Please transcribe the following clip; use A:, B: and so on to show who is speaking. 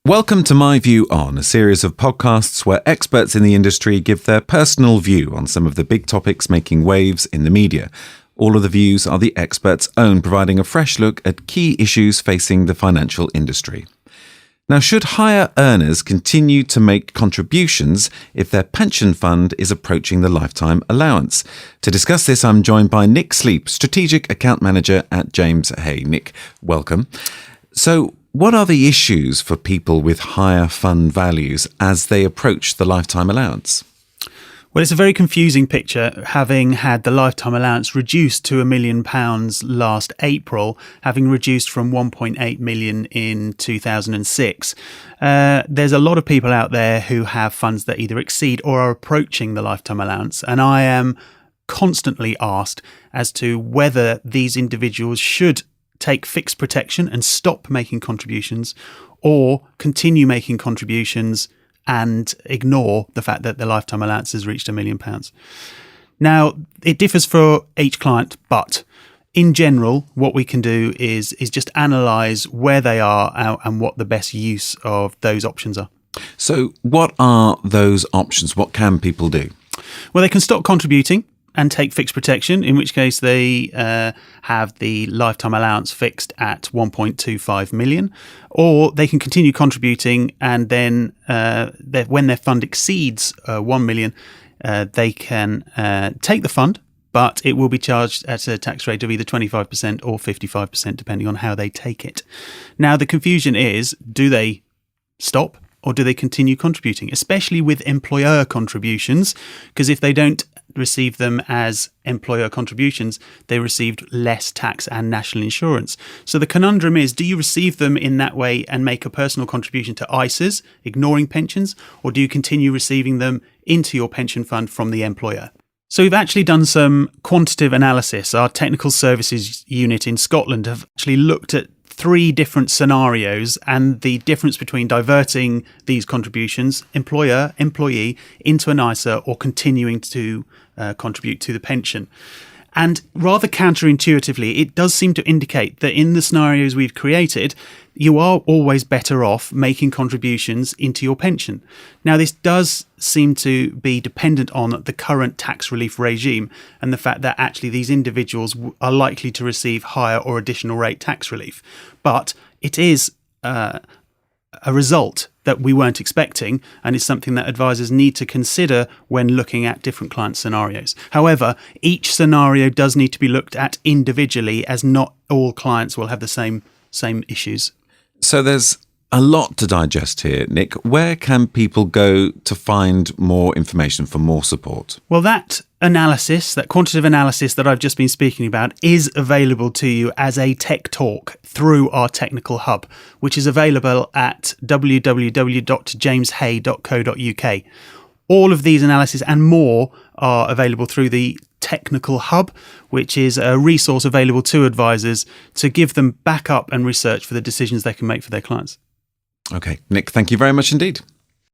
A: Welcome to My View On, a series of podcasts where experts in the industry give their personal view on some of the big topics making waves in the media. All of the views are the experts' own, providing a fresh look at key issues facing the financial industry. Now, should higher earners continue to make contributions if their pension fund is approaching the lifetime allowance? To discuss this, I'm joined by Nick Sleep, Strategic Account Manager at James Hay. Nick, welcome. So, what are the issues for people with higher fund values as they approach the lifetime allowance?
B: Well, it's a very confusing picture, having had the lifetime allowance reduced to £1 million last April, having reduced from 1.8 million in 2006. There's a lot of people out there who have funds that either exceed or are approaching the lifetime allowance, and I am constantly asked as to whether these individuals should take fixed protection and stop making contributions, or continue making contributions and ignore the fact that the lifetime allowance has reached £1 million. Now, it differs for each client, but in general, what we can do is just analyse where they are and what the best use of those options are.
A: So what are those options? What can people do?
B: Well, they can stop contributing and take fixed protection, in which case they have the lifetime allowance fixed at 1.25 million, or they can continue contributing, and then when their fund exceeds 1 million, they can take the fund, but it will be charged at a tax rate of either 25% or 55%, depending on how they take it. Now, the confusion is, do they stop or do they continue contributing, especially with employer contributions? Because if they don't receive them as employer contributions, they received less tax and national insurance. So the conundrum is, do you receive them in that way and make a personal contribution to ISAs, ignoring pensions, or do you continue receiving them into your pension fund from the employer? So we've actually done some quantitative analysis. Our technical services unit in Scotland have actually looked at 3 different scenarios and the difference between diverting these contributions, employer, employee, into an ISA, or continuing to contribute to the pension. And rather counterintuitively, it does seem to indicate that in the scenarios we've created, you are always better off making contributions into your pension. Now, this does seem to be dependent on the current tax relief regime and the fact that actually these individuals are likely to receive higher or additional rate tax relief. But it is a result that we weren't expecting, and is something that advisors need to consider when looking at different client scenarios. However, each scenario does need to be looked at individually, as not all clients will have the same issues.
A: So there's a lot to digest here, Nick. Where can people go to find more information for more support?
B: Well, that analysis, that quantitative analysis that I've just been speaking about, is available to you as a tech talk through our technical hub, which is available at www.jameshay.co.uk. All of these analyses and more are available through the Technical Hub, which is a resource available to advisors to give them backup and research for the decisions they can make for their clients.
A: Okay, Nick, thank you very much indeed.